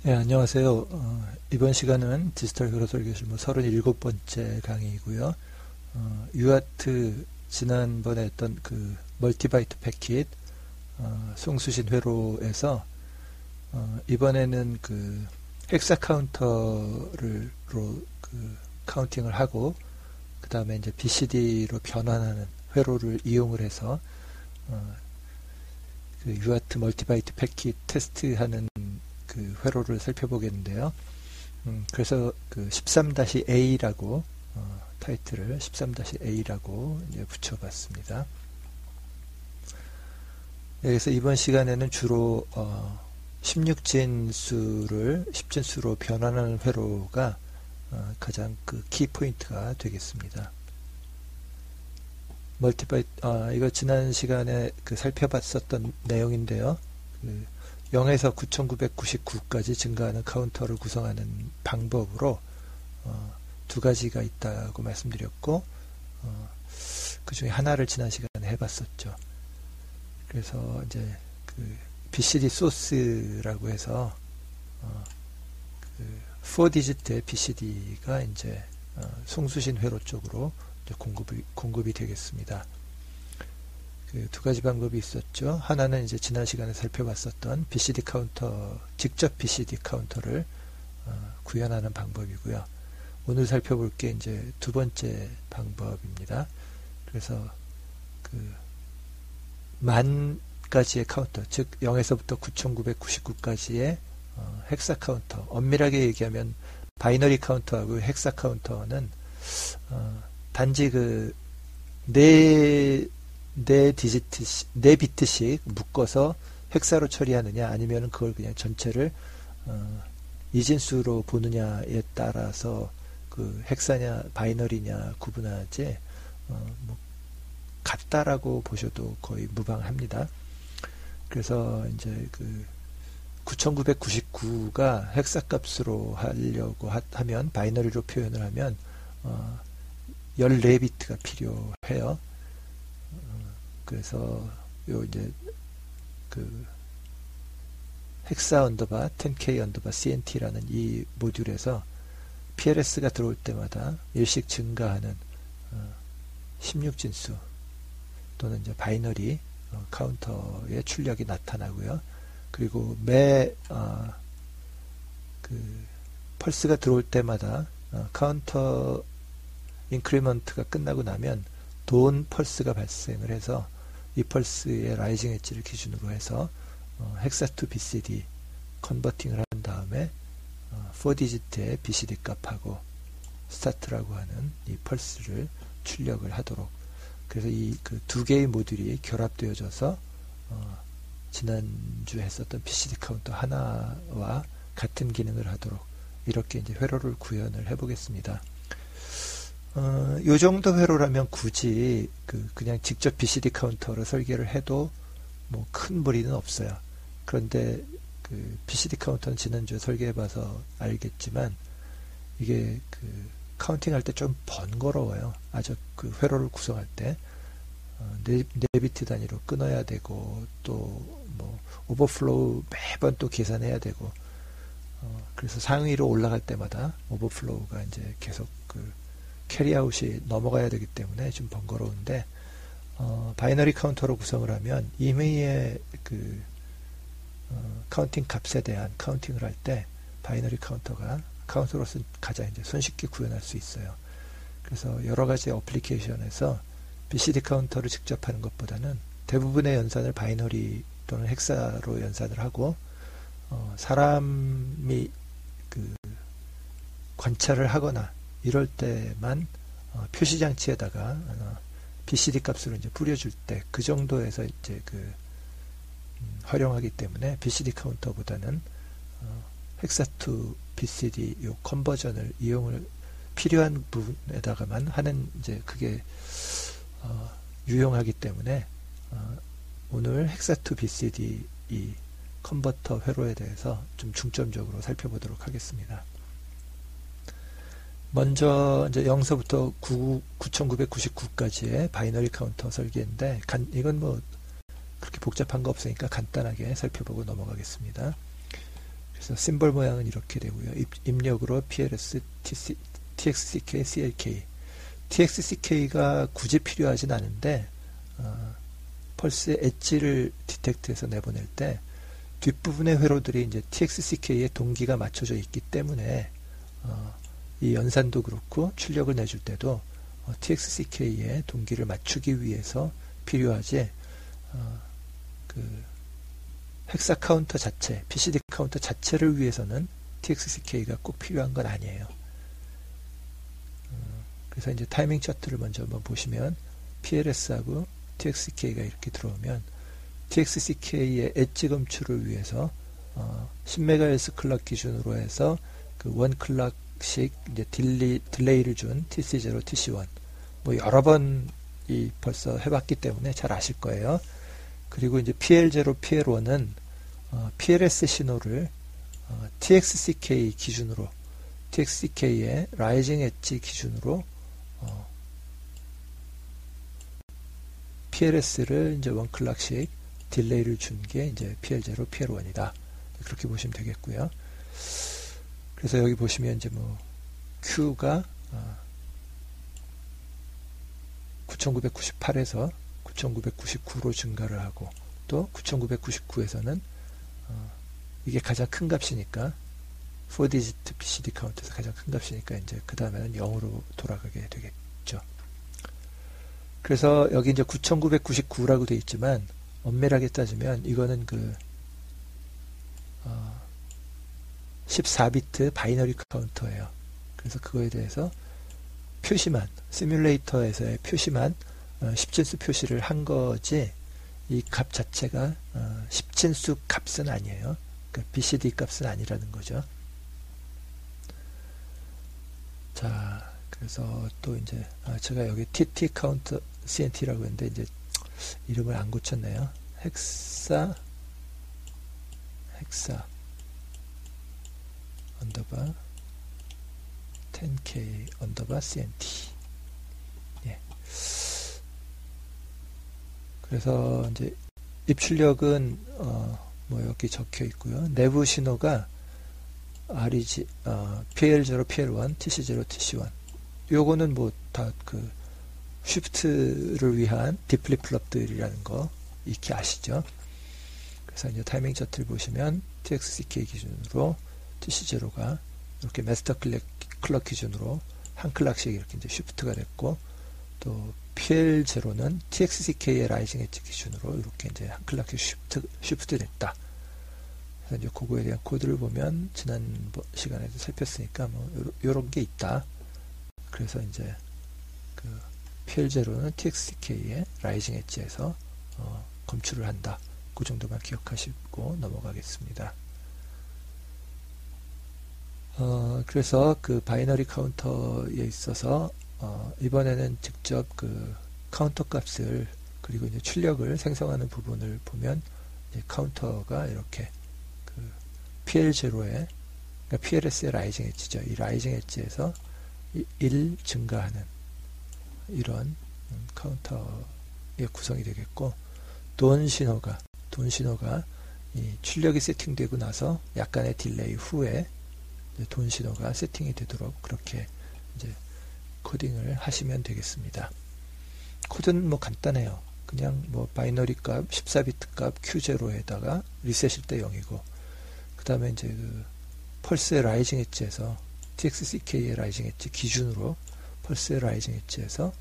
네, 안녕하세요. 이번 시간은 디지털 회로 설계실무 37번째 강의이고요. 유아트 지난번에 했던 그 멀티바이트 패킷 송수신 회로에서 이번에는 그 헥사 카운터를 그 카운팅을 하고 그 다음에 이제 BCD로 변환하는 회로를 이용을 해서 그 유아트 멀티바이트 패킷 테스트하는 그 회로를 살펴보겠는데요. 그래서 그 13-A라고 타이틀을 13-A라고 이제 붙여봤습니다. 그래서 이번 시간에는 주로 16진수를 10진수로 변환하는 회로가 가장 그 키포인트가 되겠습니다. 멀티바이트 이거 지난 시간에 그 살펴봤었던 내용인데요. 그 0에서 9999까지 증가하는 카운터를 구성하는 방법으로 두 가지가 있다고 말씀드렸고 그 중에 하나를 지난 시간에 해봤었죠. 그래서 이제 그 BCD 소스라고 해서 그 4디지트의 BCD가 이제 송수신 회로 쪽으로 이제 공급이 되겠습니다. 그 두 가지 방법이 있었죠. 하나는 이제 지난 시간에 살펴봤었던 BCD 카운터, 직접 BCD 카운터를 구현하는 방법이고요. 오늘 살펴볼 게 이제 두 번째 방법입니다. 그래서 그 10,000가지의 카운터, 즉 0에서부터 9,999까지의 헥사 카운터, 엄밀하게 얘기하면 바이너리 카운터하고 헥사 카운터는 단지 그 네 비트씩 묶어서 헥사로 처리하느냐 아니면 그걸 그냥 전체를 이진수로 보느냐에 따라서 그 헥사냐 바이너리냐 구분하지 뭐 같다라고 보셔도 거의 무방합니다. 그래서 이제 그 9999가 헥사 값으로 하려고 하면 바이너리로 표현을 하면 14비트가 필요해요. 그래서 요 이제 그 헥사 언더바 10K 언더바 CNT라는 이 모듈에서 PLS가 들어올 때마다 일씩 증가하는 16진수 또는 이제 바이너리 카운터의 출력이 나타나고요. 그리고 매 그 펄스가 들어올 때마다 카운터 인크리먼트가 끝나고 나면 돈 펄스가 발생을 해서 이 펄스의 라이징 엣지를 기준으로 해서 헥사 투 BCD 컨버팅을 한 다음에 4디지트의 BCD 값하고 스타트라고 하는 이 펄스를 출력을 하도록, 그래서 이 그 두 개의 모듈이 결합되어져서 지난주에 했었던 BCD 카운터 하나와 같은 기능을 하도록 이렇게 이제 회로를 구현을 해 보겠습니다. 요 정도 회로라면 굳이 그냥 직접 BCD 카운터로 설계를 해도 뭐 큰 무리는 없어요. 그런데 그 BCD 카운터는 지난주에 설계해봐서 알겠지만 이게 그 카운팅할 때 좀 번거로워요. 아주 그 회로를 구성할 때 네 비트 단위로 끊어야 되고 또 뭐 오버플로우 매번 또 계산해야 되고 그래서 상위로 올라갈 때마다 오버플로우가 이제 계속 그 캐리아웃이 넘어가야 되기 때문에 좀 번거로운데 바이너리 카운터로 구성을 하면 임의의 그 카운팅 값에 대한 카운팅을 할 때 바이너리 카운터로서 가장 이제 손쉽게 구현할 수 있어요. 그래서 여러 가지 어플리케이션에서 BCD 카운터를 직접 하는 것보다는 대부분의 연산을 바이너리 또는 헥사로 연산을 하고 사람이 그 관찰을 하거나 이럴 때만 표시장치에다가 BCD 값으로 이제 뿌려줄 때 그 정도에서 이제 그 활용하기 때문에 BCD 카운터보다는 헥사 투 BCD 요 컨버전을 이용을 필요한 부분에다가만 하는 이제 그게 유용하기 때문에 오늘 헥사 투 BCD 이 컨버터 회로에 대해서 좀 중점적으로 살펴보도록 하겠습니다. 먼저 이제 0서부터 9,999까지의 바이너리 카운터 설계인데 이건 뭐 그렇게 복잡한 거 없으니까 간단하게 살펴보고 넘어가겠습니다. 그래서 심벌 모양은 이렇게 되고요. 입력으로 PLS, TXCK, CLK. TXCK가 굳이 필요하진 않은데 펄스의 엣지를 디텍트해서 내보낼 때 뒷부분의 회로들이 이제 TXCK의 동기가 맞춰져 있기 때문에 이 연산도 그렇고 출력을 내줄 때도 TXCK의 동기를 맞추기 위해서 필요하지 그 헥사 카운터 자체, BCD 카운터 자체를 위해서는 TXCK가 꼭 필요한 건 아니에요. 그래서 이제 타이밍 차트를 먼저 한번 보시면 PLS하고 TXCK가 이렇게 들어오면 TXCK의 엣지 검출을 위해서 10MHz 클럭 기준으로 해서 그 1클럭씩 이제 딜레이를 준 TC0, TC1 뭐 여러 번 벌써 해봤기 때문에 잘 아실 거예요. 그리고 이제 PL0, PL1은 PLS 신호를 TXCK 기준으로 TXCK의 라이징 엣지 기준으로 PLS를 이제 1클럭씩 딜레이를 준 게 이제 PL0, PL1이다. 그렇게 보시면 되겠고요. 그래서 여기 보시면 이제 뭐 Q가 9998에서 9999로 증가를 하고 또 9999에서는 이게 가장 큰 값이니까 4디지트 BCD 카운트에서 가장 큰 값이니까 이제 그 다음에는 0으로 돌아가게 되겠죠. 그래서 여기 이제 9999라고 되어 있지만 엄밀하게 따지면 이거는 그 14비트 바이너리 카운터예요. 그래서 그거에 대해서 표시만 시뮬레이터에서의 표시만 10진수 표시를 한 거지 이 값 자체가 10진수 값은 아니에요. 그러니까 BCD 값은 아니라는 거죠. 자, 그래서 또 이제 제가 여기 TT 카운터 CNT라고 했는데 이제 이름을 안 고쳤네요. 헥사 언더바 10K 언더바 CNT. 예. 그래서 이제 입출력은 뭐 여기 적혀 있고요. 내부 신호가 REG, PL0, PL1, TC0, TC1. 요거는 뭐 다 그 쉬프트를 위한 디플립플럽들이라는 거 익히 아시죠? 그래서 이제 타이밍 차트를 보시면 TXCK 기준으로 TC0가 이렇게 마스터 클럭 기준으로 한 클락씩 이렇게 이제 쉬프트가 됐고 또 PL0는 TXCK의 라이징 엣지 기준으로 이렇게 이제 한 클락씩 쉬프트 됐다. 그래서 이제 그거에 대한 코드를 보면 지난 시간에도 살폈으니까 뭐 요런 게 있다. 그래서 이제 그 PL0는 TXCK의 라이징 엣지에서 검출을 한다. 그 정도만 기억하시고 넘어가겠습니다. 그래서 그 바이너리 카운터에 있어서 이번에는 직접 그 카운터 값을 그리고 이제 출력을 생성하는 부분을 보면 이제 카운터가 이렇게 그 PL0의 그러니까 PLS의 라이징 엣지죠. 이 라이징 엣지에서 1 증가하는 이런 카운터의 구성이 되겠고 돈 신호가 이 출력이 세팅되고 나서 약간의 딜레이 후에 돈 신호가 세팅이 되도록 그렇게 이제 코딩을 하시면 되겠습니다. 코드는 뭐 간단해요. 그냥 뭐 바이너리 값 14비트 값 Q0에다가 리셋일 때 0이고 그 다음에 이제 그 펄스의 라이징 엣지에서 TXCK의 라이징 엣지 기준으로 펄스의 라이징 엣지에서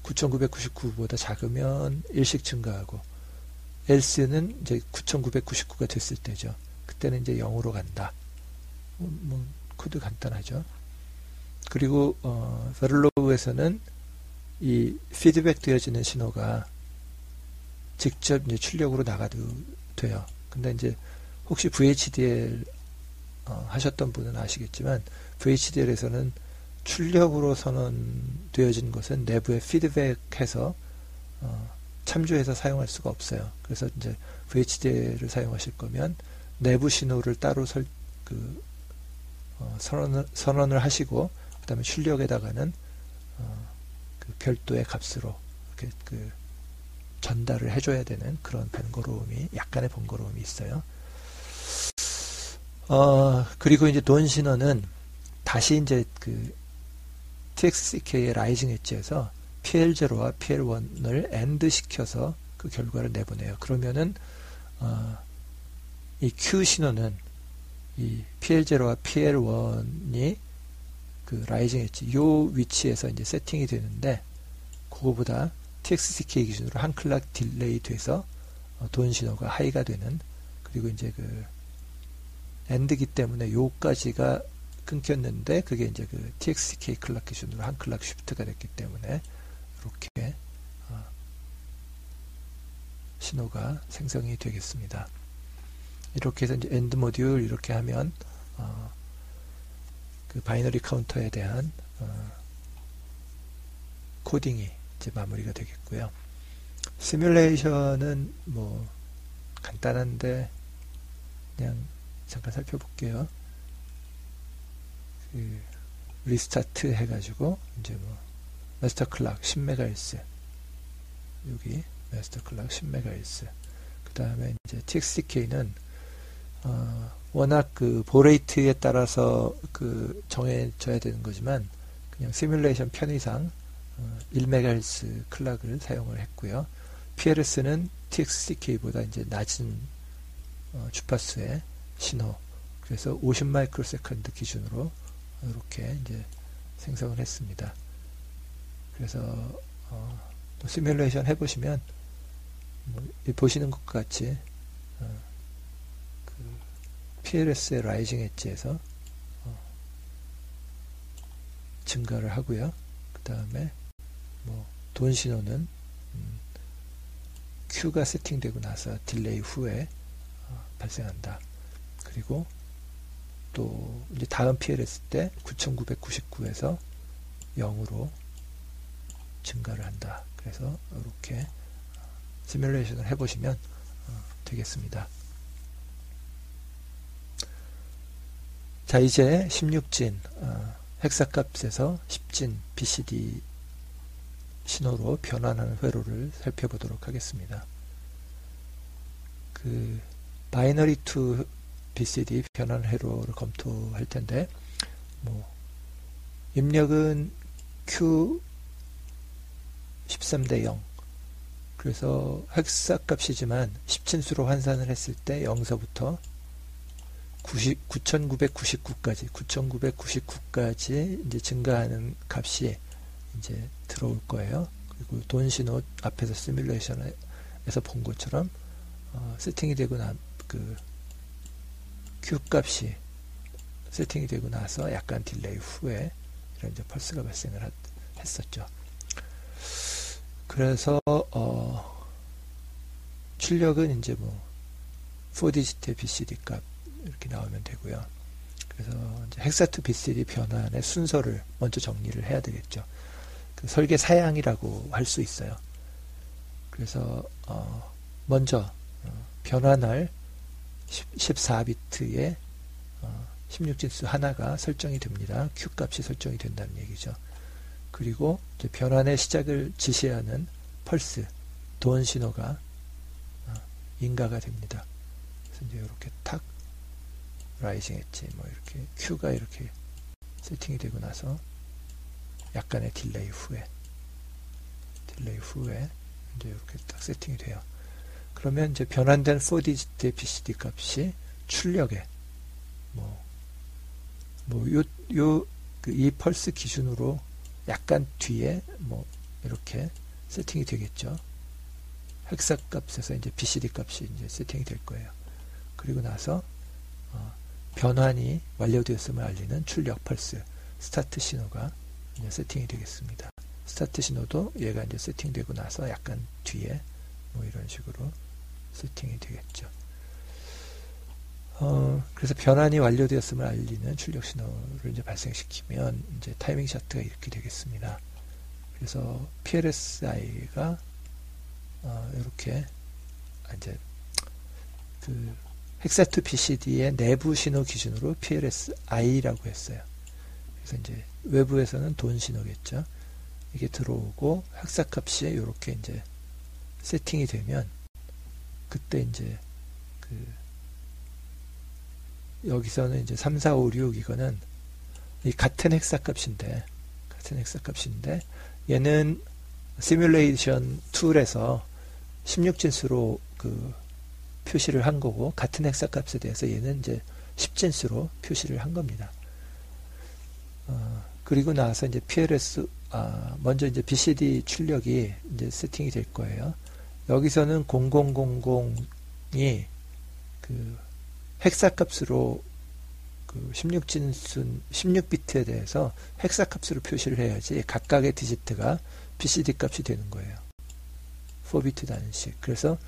9999보다 작으면 1씩 증가하고 else는 이제 9999가 됐을 때죠. 그때는 이제 0으로 간다. 뭐 코드 간단하죠. 그리고 베를로그에서는 이 피드백 되어지는 신호가 직접 이제 출력으로 나가도 돼요. 근데 이제 혹시 VHDL 하셨던 분은 아시겠지만 VHDL에서는 출력으로 선언되어진 것은 내부에 피드백해서 참조해서 사용할 수가 없어요. 그래서 이제 VHDL을 사용하실 거면 내부 신호를 따로 선언을 하시고 그 다음에 출력에다가는 그 별도의 값으로 이렇게 그 전달을 해줘야 되는 그런 번거로움이 약간의 번거로움이 있어요. 그리고 이제 돈 신호는 다시 이제 그 TXCK의 라이징 엣지에서 PL0와 PL1을 AND 시켜서 그 결과를 내보내요. 그러면은 이 Q 신호는 이 PL0와 PL1이 그 라이징 엣지 요 위치에서 이제 세팅이 되는데, 그거보다 TXCK 기준으로 한 클락 딜레이 돼서 돈 신호가 하이가 되는, 그리고 이제 그 AND기 때문에 요까지가 끊겼는데 그게 이제 그 TXCK 클락 기준으로 한 클락 쉬프트가 됐기 때문에 이렇게 신호가 생성이 되겠습니다. 이렇게 해서 이제 엔드 모듈 이렇게 하면 그 바이너리 카운터에 대한 코딩이 이제 마무리가 되겠고요. 시뮬레이션은 뭐 간단한데 그냥 잠깐 살펴볼게요. 그 리스타트 해가지고 이제 뭐 마스터 클락 10MHz, 여기 마스터 클락 10MHz, 그 다음에 이제 TXCK는 워낙 그 보레이트에 따라서 그 정해져야 되는 거지만 그냥 시뮬레이션 편의상 1MHz 클락을 사용을 했고요. PLS는 TXCK보다 이제 낮은 주파수의 신호, 그래서 50마이크로세컨드 기준으로 이렇게 이제 생성을 했습니다. 그래서 또 시뮬레이션 해보시면 뭐 보시는 것과 같이 그 PLS의 라이징 엣지에서 증가를 하고요. 그 다음에 뭐 돈 신호는 Q가 세팅되고 나서 딜레이 후에 발생한다. 그리고 또 이제 다음 PLS 때 9999에서 0으로 증가를 한다. 그래서 이렇게 시뮬레이션을 해보시면 되겠습니다. 자, 이제 16진 헥사값에서 10진 BCD 신호로 변환하는 회로를 살펴보도록 하겠습니다. 그 바이너리 투 BCD 변환 회로를 검토할 텐데, 뭐 입력은 Q 13대 0, 그래서 헥사 값이지만 10진수로 환산을 했을 때 0서부터 9999까지 이제 증가하는 값이 이제 들어올 거예요. 그리고 돈 신호 앞에서 시뮬레이션에서 본 것처럼 세팅이 되고 그 Q 값이 세팅이 되고 나서 약간 딜레이 후에 이런 이제 펄스가 발생을 했었죠. 그래서 출력은 이제 뭐 4디지트의 BCD 값 이렇게 나오면 되고요. 그래서 이제 헥사 투 BCD 변환의 순서를 먼저 정리를 해야 되겠죠. 그 설계 사양이라고 할 수 있어요. 그래서 먼저 변환할 14비트의 16진수 하나가 설정이 됩니다. Q 값이 설정이 된다는 얘기죠. 그리고 이제 변환의 시작을 지시하는 펄스, 돈 신호가 인가가 됩니다. 그래서 이제 이렇게 탁 라이징 엣지 뭐 이렇게 Q가 이렇게 세팅이 되고 나서 약간의 딜레이 후에 이제 이렇게 딱 세팅이 돼요. 그러면 이제 변환된 4디지트의 BCD 값이 출력에 이 펄스 기준으로 약간 뒤에 뭐 이렇게 세팅이 되겠죠. 헥사 값에서 이제 BCD 값이 이제 세팅이 될 거예요. 그리고 나서 변환이 완료되었음을 알리는 출력 펄스, 스타트 신호가 이제 세팅이 되겠습니다. 스타트 신호도 얘가 이제 세팅되고 나서 약간 뒤에 뭐 이런 식으로 세팅이 되겠죠. 그래서 변환이 완료되었음을 알리는 출력 신호를 이제 발생시키면 이제 타이밍 차트가 이렇게 되겠습니다. 그래서 PLSI가 이렇게 이제 그 헥사 투 BCD의 내부 신호 기준으로 PLSI라고 했어요. 그래서 이제 외부에서는 돈 신호겠죠. 이게 들어오고 헥사 값이 이렇게 이제 세팅이 되면 그때 이제 그 여기서는 이제 3, 4, 5, 6 이거는 이 같은 헥사값인데 얘는 시뮬레이션 툴에서 16진수로 그 표시를 한 거고, 같은 헥사값에 대해서 얘는 이제 10진수로 표시를 한 겁니다. 그리고 나서 이제 PLS, 먼저 이제 BCD 출력이 이제 세팅이 될 거예요. 여기서는 0000이 그 헥사값으로 그 16비트에 대해서 헥사값으로 표시를 해야지 각각의 디지트가 BCD 값이 되는 거예요. 4비트 단위씩. 그래서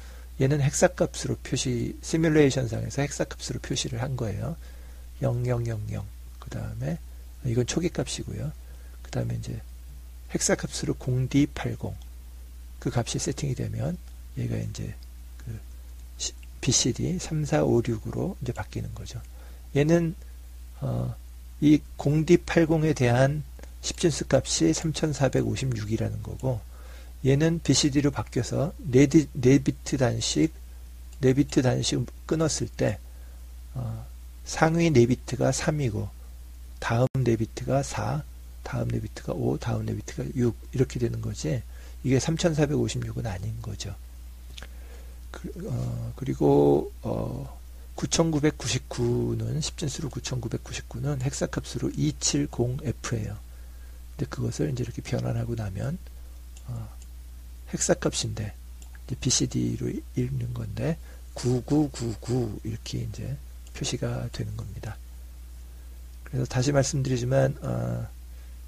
얘는 헥사값으로 시뮬레이션상에서 헥사값으로 표시를 한 거예요. 0000. 그 다음에 이건 초기 값이고요. 그 다음에 이제 헥사값으로 0D80. 그 값이 세팅이 되면 얘가 이제 그 BCD 3, 4, 5, 6으로 이제 바뀌는 거죠. 얘는 이 0D80에 대한 10진수 값이 3456이라는 거고, 얘는 BCD로 바뀌어서 4비트 단식 끊었을 때 상위 4비트가 3이고 다음 4비트가 4, 다음 4비트가 5, 다음 4비트가 6 이렇게 되는 거지, 이게 3456은 아닌 거죠. 그리고 9999는 10진수로 9999는 헥사값으로 270F예요. 근데 그것을 이제 이렇게 변환하고 나면 헥사값인데 이제 BCD로 읽는 건데 9999 이렇게 이제 표시가 되는 겁니다. 그래서 다시 말씀드리지만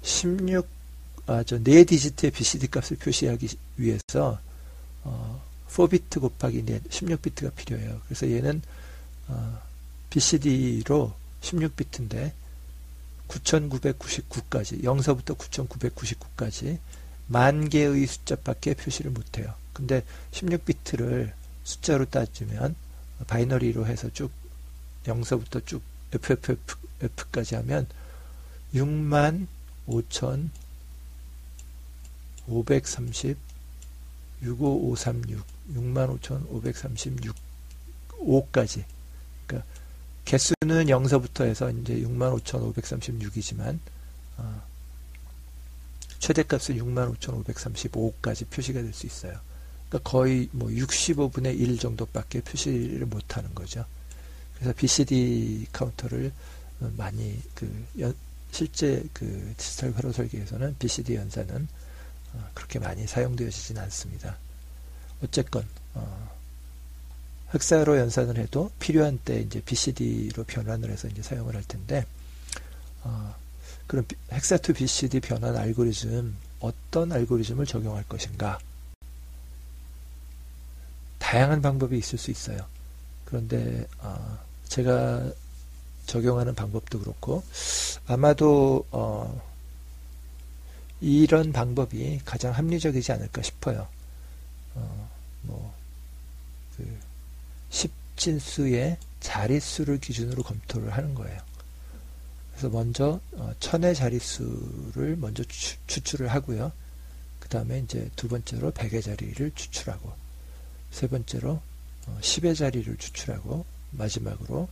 4디지트의 BCD 값을 표시하기 위해서 4비트 곱하기 16비트가 필요해요. 그래서 얘는 BCD로 16비트인데 9999까지 0서부터 9999까지 10,000개의 숫자밖에 표시를 못해요. 근데 16비트를 숫자로 따지면 바이너리로 해서 쭉 0서부터 쭉 FFF까지 하면 65,530 65536 65,536 5까지. 그러니까 개수는 0서부터 해서 이제 65,536이지만 최대값은 65,535까지 표시가 될 수 있어요. 그러니까 거의 뭐 65분의 1 정도밖에 표시를 못하는 거죠. 그래서 BCD 카운터를 많이 실제 그 디지털 회로 설계에서는 BCD 연산은 그렇게 많이 사용되어지진 않습니다. 어쨌건 헥사로 연산을 해도 필요한 때 이제 BCD로 변환을 해서 이제 사용을 할 텐데, 그럼 헥사 투 BCD 변환 알고리즘, 어떤 알고리즘을 적용할 것인가? 다양한 방법이 있을 수 있어요. 그런데 제가 적용하는 방법도 그렇고 아마도 이런 방법이 가장 합리적이지 않을까 싶어요. 10진수의 자릿수를 기준으로 검토를 하는 거예요. 그래서 먼저 1000의 자릿수를 먼저 추출을 하고요. 그 다음에 이제 두 번째로 100의 자리를 추출하고, 세 번째로 10의 자리를 추출하고, 마지막으로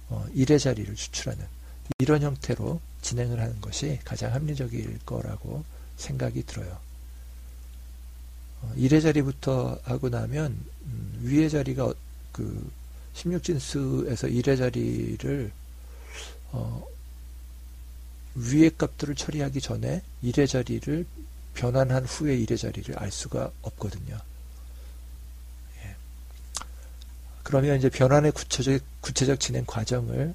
1의 자리를 추출하는 이런 형태로 진행을 하는 것이 가장 합리적일 거라고 생각이 들어요. 1의 자리부터 하고 나면 위의 자리가 그 16진수에서 1의 자리를 위의 값들을 처리하기 전에 1의 자리를 변환한 후에 1의 자리를 알 수가 없거든요. 예. 그러면 이제 변환의 구체적 진행 과정을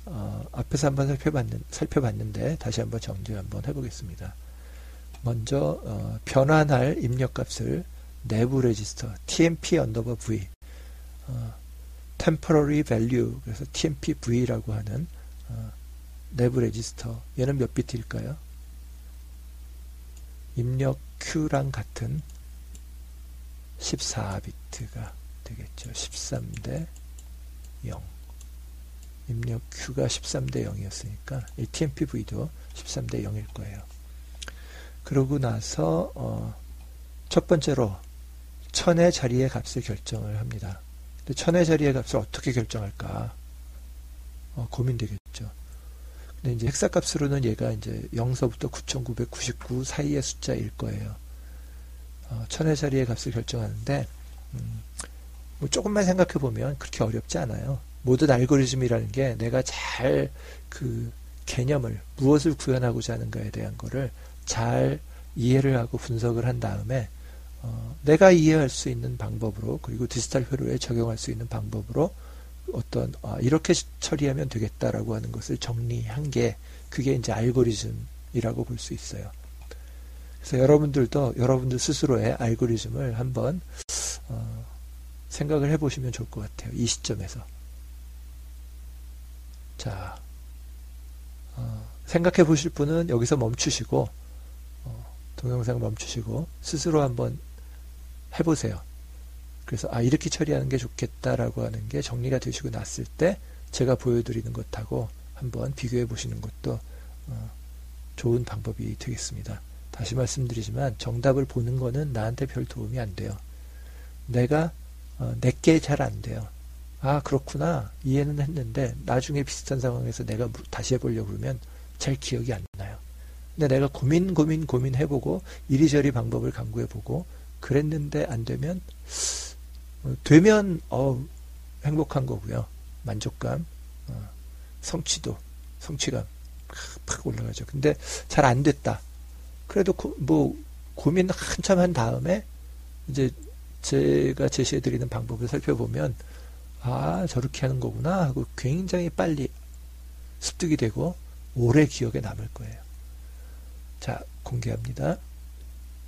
앞에서 한번 살펴봤는데 다시 한번 정리 한번 해보겠습니다. 먼저 변환할 입력값을 내부 레지스터 TMP 언더바 V temporary value, 그래서 TMP-V라고 하는 내부 레지스터, 얘는 몇 비트일까요? 입력 Q랑 같은 14비트가 되겠죠. 13대 0. 입력 Q가 13대 0이었으니까 이 TMP-V도 13대 0일 거예요. 그러고 나서 첫 번째로 1000의 자리의 값을 결정을 합니다. 근데 1000의 자리의 값을 어떻게 결정할까? 고민되겠죠. 근데 이제 헥사값으로는 얘가 이제 0서부터 9999 사이의 숫자일 거예요. 1000의 자리의 값을 결정하는데, 뭐 조금만 생각해 보면 그렇게 어렵지 않아요. 모든 알고리즘이라는 게 내가 잘 그 개념을, 무엇을 구현하고자 하는가에 대한 거를 잘 이해를 하고 분석을 한 다음에, 내가 이해할 수 있는 방법으로, 그리고 디지털 회로에 적용할 수 있는 방법으로 어떤 이렇게 처리하면 되겠다라고 하는 것을 정리한 게, 그게 이제 알고리즘이라고 볼 수 있어요. 그래서 여러분들도 여러분들 스스로의 알고리즘을 한번 생각을 해보시면 좋을 것 같아요. 이 시점에서. 자, 생각해 보실 분은 여기서 멈추시고, 동영상 멈추시고 스스로 한번 해보세요. 그래서 이렇게 처리하는 게 좋겠다라고 하는 게 정리가 되시고 났을 때 제가 보여드리는 것하고 한번 비교해 보시는 것도 좋은 방법이 되겠습니다. 다시 말씀드리지만 정답을 보는 거는 나한테 별 도움이 안 돼요. 내게 잘 안 돼요. 그렇구나, 이해는 했는데 나중에 비슷한 상황에서 내가 다시 해보려고 그러면 잘 기억이 안 나요. 근데 내가 고민해보고 이리저리 방법을 강구해보고 그랬는데 안 되면 행복한 거고요. 만족감, 성취감 팍 올라가죠. 근데 잘 안 됐다. 그래도 고민 한참 한 다음에 이제 제가 제시해드리는 방법을 살펴보면 저렇게 하는 거구나 하고 굉장히 빨리 습득이 되고 오래 기억에 남을 거예요. 자, 공개합니다.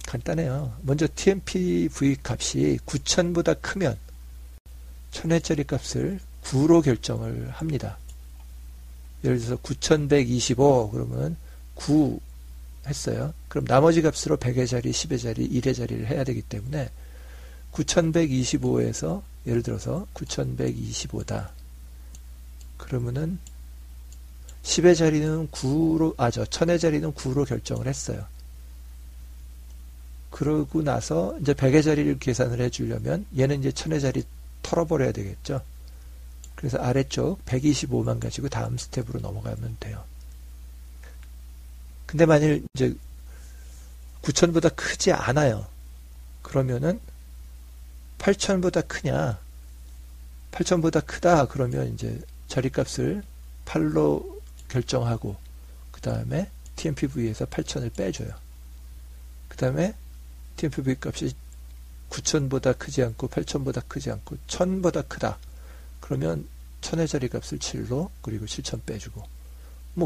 간단해요. 먼저 TMPV 값이 9000보다 크면 1000회짜리 값을 9로 결정을 합니다. 예를 들어서 9125 그러면 9 했어요. 그럼 나머지 값으로 100의 자리, 10의 자리, 1의 자리를 해야 되기 때문에 9125에서 예를 들어서 9125다. 그러면은 10의 자리는 9로, 1000의 자리는 9로 결정을 했어요. 그러고 나서 이제 100의 자리를 계산을 해주려면 얘는 이제 1000의 자리 털어버려야 되겠죠. 그래서 아래쪽 125만 가지고 다음 스텝으로 넘어가면 돼요. 근데 만일 이제 9000보다 크지 않아요. 그러면은 8000보다 크냐? 8000보다 크다. 그러면 이제 자리값을 8로 결정하고 그 다음에 TMPV에서 8000을 빼줘요. 그 다음에 TMPV 값이 9000보다 크지 않고 8000보다 크지 않고 1000보다 크다. 그러면 1000의 자리값을 7로 그리고 7000 빼주고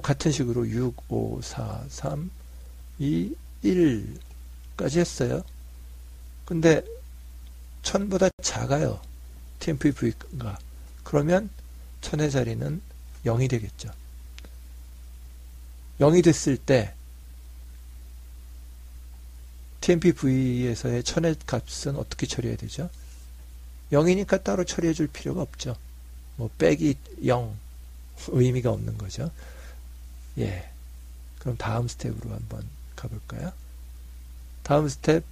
같은 식으로 6, 5, 4, 3, 2, 1까지 했어요. 근데 1000보다 작아요. TMPV가. 그러면 1000의 자리는 0이 되겠죠. 0이 됐을 때 TMPV에서의 1000의 값은 어떻게 처리해야 되죠? 0이니까 따로 처리해 줄 필요가 없죠. 빼기 0 의미가 없는 거죠. 예. 그럼 다음 스텝으로 한번 가볼까요? 다음 스텝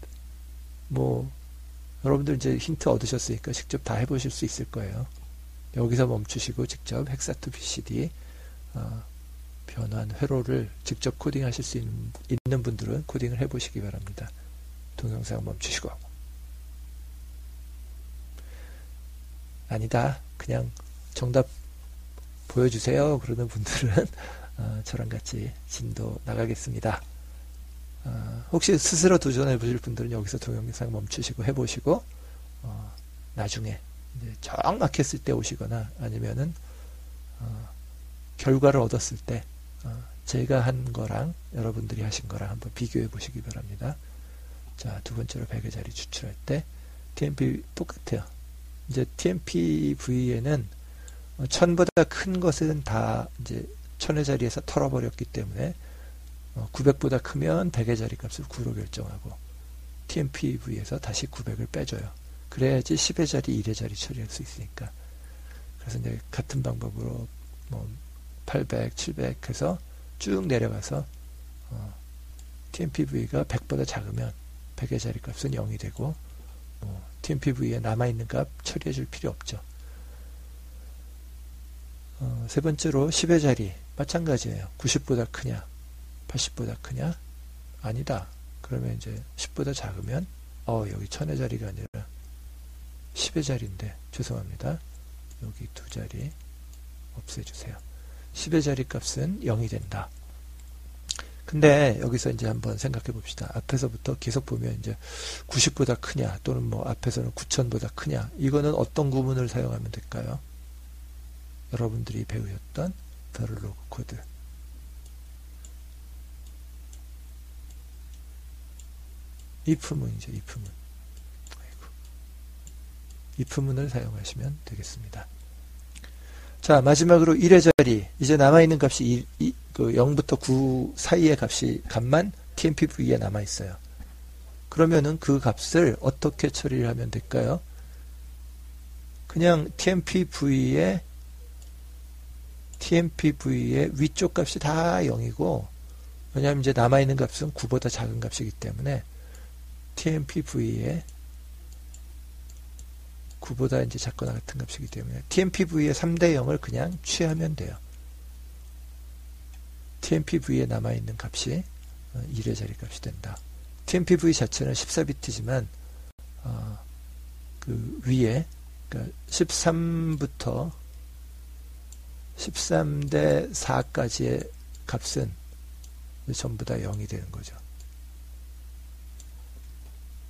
여러분들 이제 힌트 얻으셨으니까 직접 다 해보실 수 있을 거예요. 여기서 멈추시고 직접 헥사2BCD 변환 회로를 직접 코딩하실 수 있는 분들은 코딩을 해보시기 바랍니다. 동영상 멈추시고. 아니다, 그냥 정답 보여주세요 그러는 분들은 저랑 같이 진도 나가겠습니다. 혹시 스스로 도전해 보실 분들은 여기서 동영상 멈추시고 해보시고 나중에 이제 정 막혔을 때 오시거나 아니면은 결과를 얻었을 때 제가 한 거랑 여러분들이 하신 거랑 한번 비교해 보시기 바랍니다. 자, 두 번째로 100의 자리 추출할 때 TMP 똑같아요. 이제 TMPV에는 1000보다 큰 것은 다 이제 1000의 자리에서 털어버렸기 때문에 900보다 크면 100의 자리 값을 9로 결정하고 TMPV에서 다시 900을 빼줘요. 그래야지 10의 자리, 1의 자리 처리할 수 있으니까. 그래서 이제 같은 방법으로 800, 700 해서 쭉 내려가서 TMPV가 100보다 작으면 100의 자리 값은 0이 되고 TMPV에 남아있는 값 처리해 줄 필요 없죠. 세 번째로 10의 자리 마찬가지예요. 90보다 크냐 80보다 크냐 아니다. 그러면 이제 10보다 작으면 여기 1000의 자리가 아니라 10의 자리인데 죄송합니다. 여기 두 자리 없애주세요. 10의 자리 값은 0이 된다. 근데 여기서 이제 한번 생각해 봅시다. 앞에서부터 계속 보면 이제 90보다 크냐 또는 뭐 앞에서는 9000보다 크냐 이거는 어떤 구문을 사용하면 될까요? 여러분들이 배우셨던 베를로그 코드. if문이죠. if문. if문을 사용하시면 되겠습니다. 자, 마지막으로 1의 자리. 이제 남아있는 값이 0부터 9 사이의 값만 tmpv에 남아있어요. 그러면은 그 값을 어떻게 처리를 하면 될까요? 그냥 tmpv의 위쪽 값이 다 0이고, 왜냐하면 이제 남아있는 값은 9보다 작은 값이기 때문에 tmpv의 9보다 이제 작거나 같은 값이기 때문에 tmpv의 3대 0을 그냥 취하면 돼요. tmpv에 남아있는 값이 1의 자리 값이 된다. tmpv 자체는 14비트지만 그 위에 그러니까 13부터 13대 4까지의 값은 전부 다 0이 되는 거죠.